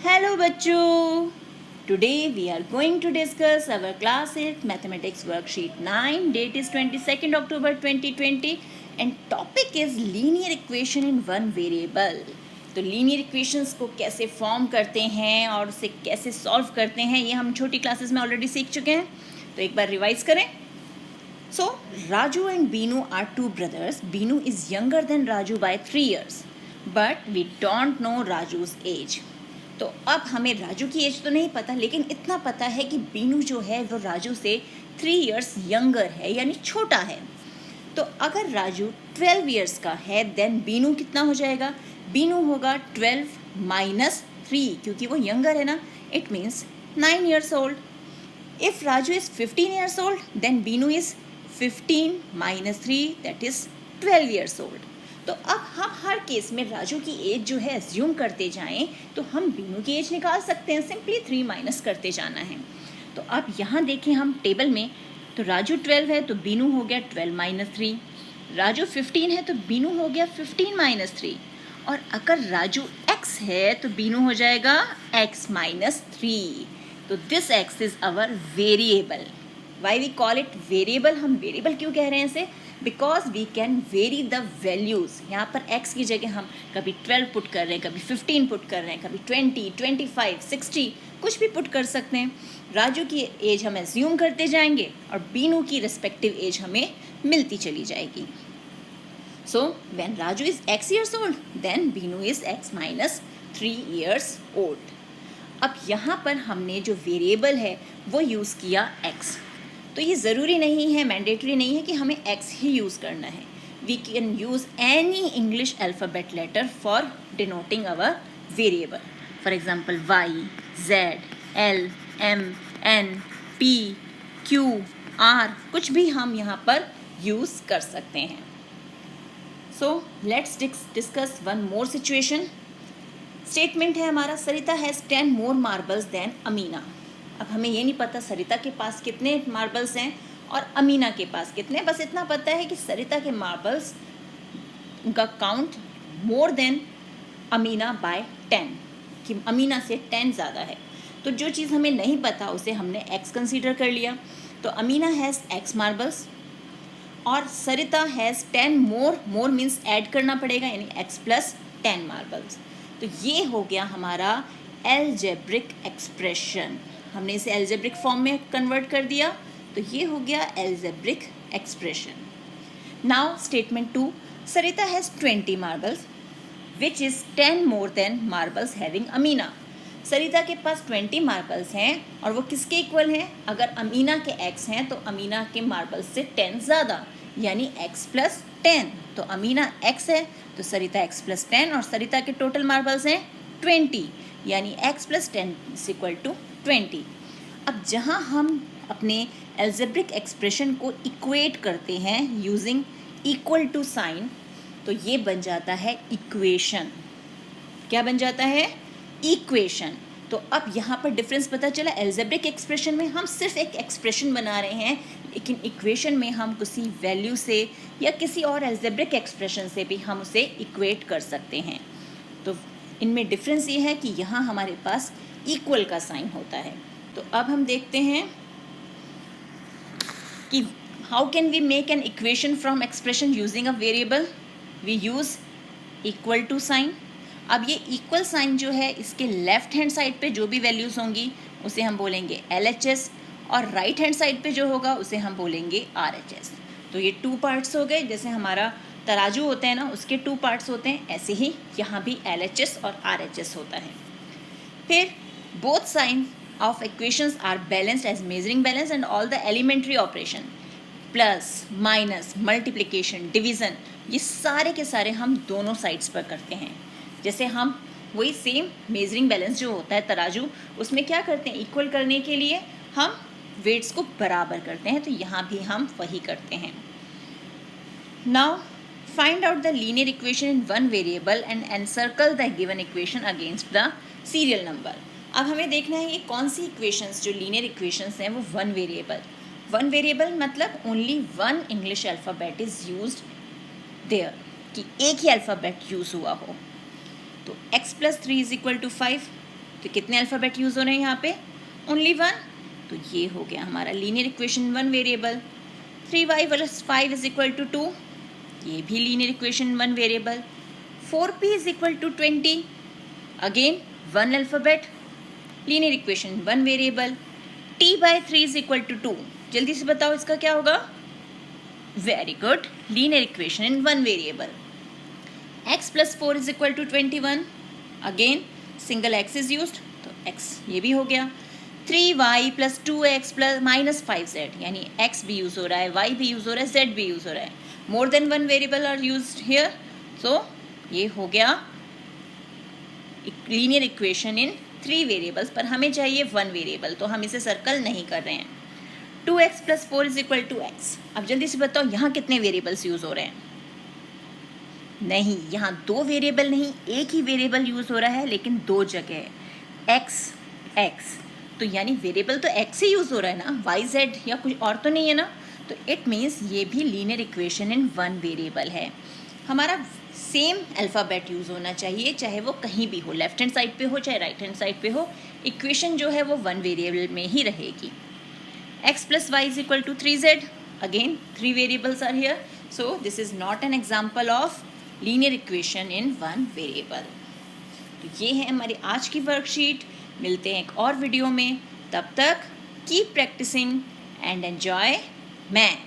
Hello बच्चों, today we are going to discuss our class 8 mathematics worksheet 9. Date is 22nd October 2020 and topic is linear equation in one variable. तो linear equations को कैसे form करते हैं और उसे कैसे सॉल्व करते हैं ये हम छोटी क्लासेस में ऑलरेडी सीख चुके हैं. तो एक बार रिवाइज करें. So Raju and Binu are two brothers. Binu is younger than Raju by 3 years, but we don't know Raju's age. तो अब हमें राजू की एज तो नहीं पता, लेकिन इतना पता है कि बीनू जो है वो राजू से 3 इयर्स यंगर है, यानी छोटा है. तो अगर राजू 12 इयर्स का है देन बीनू कितना हो जाएगा? बीनू होगा 12 माइनस 3, क्योंकि वो यंगर है ना. It means 9 years old. If Raju is 15 years old then Binu is 15 minus 3, that is 12 years old. तो अब हम हर केस में राजू की एज जो है एज्यूम करते जाएं तो हम बीनू की एज निकाल सकते हैं. सिंपली 3 माइनस करते जाना है. तो अब यहाँ देखें हम टेबल में, तो राजू 12 है तो बीनू हो गया 12 माइनस 3. राजू 15 है तो बीनू हो गया 15 माइनस 3. और अगर राजू x है तो बीनू हो जाएगा x माइनस 3. तो this x is our variable. Why we call it variable? हम वेरिएबल क्यों कह रहे हैं इसे? Because we can vary the values. यहाँ पर x की जगह हम कभी 12 पुट कर रहे हैं, कभी 15 पुट कर रहे हैं, कभी 20, 25, 60 कुछ भी पुट कर सकते हैं. राजू की एज हम एज्यूम करते जाएंगे और बीनू की रिस्पेक्टिव एज हमें मिलती चली जाएगी. So when Raju is x years old देन Binu is x minus 3 years old. अब यहाँ पर हमने जो वेरिएबल है वो यूज़ किया x. तो ये ज़रूरी नहीं है, मैंडेटरी नहीं है कि हमें x ही यूज़ करना है. We can use any English alphabet letter for denoting our variable. For example y, z, l, m, n, p, q, r कुछ भी हम यहाँ पर यूज़ कर सकते हैं. So let's discuss one more situation. Statement है हमारा, Sarita has 10 more marbles than Amina. अब हमें ये नहीं पता सरिता के पास कितने मार्बल्स हैं और अमीना के पास कितने. बस इतना पता है कि सरिता के मार्बल्स उनका count more than Amina by 10, कि अमीना से 10 ज़्यादा है. तो जो चीज़ हमें नहीं पता उसे हमने x कंसीडर कर लिया. तो अमीना हैज़ x मार्बल्स और सरिता हैज़ 10 मोर मीन्स ऐड करना पड़ेगा, यानी x प्लस 10 मार्बल्स. तो ये हो गया हमारा एल्जेब्रिक एक्सप्रेशन. हमने इसे एल्जेब्रिक फॉर्म में कन्वर्ट कर दिया, तो ये हो गया algebraic expression. Now statement 2, Sarita has 20 marbles which is 10 more than marbles having Amina. Sarita के पास 20 मार्बल्स हैं और वो किसके इक्वल हैं? अगर अमीना के x हैं तो अमीना के मार्बल्स से 10 ज़्यादा, यानी x प्लस 10. तो अमीना x है तो सरिता x प्लस 10 और सरिता के टोटल मार्बल्स हैं 20, यानी x plus 10 is equal to 20. अब जहाँ हम अपने एल्जेब्रिक एक्सप्रेशन को इक्वेट करते हैं यूजिंग इक्वल टू साइन, तो ये बन जाता है इक्वेशन. क्या बन जाता है? इक्वेशन. तो अब यहाँ पर डिफरेंस पता चला. एल्जेब्रिक एक्सप्रेशन में हम सिर्फ एक एक्सप्रेशन बना रहे हैं, लेकिन इक्वेशन में हम किसी वैल्यू से या किसी और एल्जेब्रिक एक्सप्रेशन से भी हम उसे इक्वेट कर सकते हैं. तो इनमें डिफरेंस ये है कि यहाँ हमारे पास इक्वल का साइन होता है. तो अब हम देखते हैं कि how can we make an equation from expression using a variable. We use equal to sign. अब ये इक्वल साइन जो है इसके लेफ्ट हैंड साइड पे जो भी वैल्यूज़ होंगी उसे हम बोलेंगे LHS और राइट हैंड साइड पे जो होगा उसे हम बोलेंगे RHS. तो ये 2 पार्ट्स हो गए. जैसे हमारा तराजू होते हैं ना, उसके 2 पार्ट्स होते हैं, ऐसे ही यहाँ भी LHS और RHS होता है. फिर both signs of equations are balanced as measuring balance and all the elementary operation plus minus multiplication division ये सारे के सारे हम दोनों साइड्स पर करते हैं. जैसे हम वही सेम मेजरिंग बैलेंस जो होता है तराजू, उसमें क्या करते हैं? इक्वल करने के लिए हम वेट्स को बराबर करते हैं. तो यहाँ भी हम वही करते हैं. Now find out the linear equation in one variable and encircle the given equation against the serial number. अब हमें देखना है ये कौन सी इक्वेशंस जो लीनियर इक्वेशंस हैं वो वन वेरिएबल मतलब only one English alphabet is used there, कि एक ही अल्फ़ाबेट यूज़ हुआ हो. तो x plus 3 is equal to 5, तो कितने अल्फ़ाबेट यूज़ हो रहे हैं यहाँ पे? Only one. तो ये हो गया हमारा linear equation one variable. 3y plus 5 is equal to 2, ये भी linear equation one variable. 4p is equal to 20, again one alphabet, linear equation one variable. t by 3 is equal to 2, जल्दी से बताओ इसका क्या होगा? Very good, linear equation in one variable. x plus 4 is equal to 21, again single x is used, तो x ये भी हो गया. 3y plus 2x plus minus 5z, यानी x भी यूज़ हो रहा है, y भी यूज़ हो रहा है, z भी यूज़ हो रहा है. More than one variable are used here, so ये हो गया linear equation in three variables. पर हमें चाहिए वन वेरिएबल, तो हम इसे सर्कल नहीं कर रहे हैं. 2x plus 4 is equal to x. अब जल्दी से बताओ यहाँ कितने वेरिएबल्स यूज़ हो रहे हैं? नहीं, यहाँ दो वेरिएबल नहीं, एक ही वेरिएबल यूज़ हो रहा है, लेकिन दो जगह x. तो यानी वेरिएबल तो x ही यूज़ हो रहा है ना, y z या कुछ और तो नहीं है ना. तो इट मीन्स ये भी linear equation in one variable है. हमारा सेम अल्फ़ाबेट यूज़ होना चाहिए, चाहे वो कहीं भी हो, लेफ्ट हैंड साइड पे हो चाहे राइट हैंड साइड पे हो. इक्वेशन जो है वो वन वेरिएबल में ही रहेगी. x plus y is equal to 3z, again three variables are here, so this is not an example of linear equation in one variable. तो ये है हमारी आज की वर्कशीट. मिलते हैं एक और वीडियो में, तब तक keep practicing and enjoy math.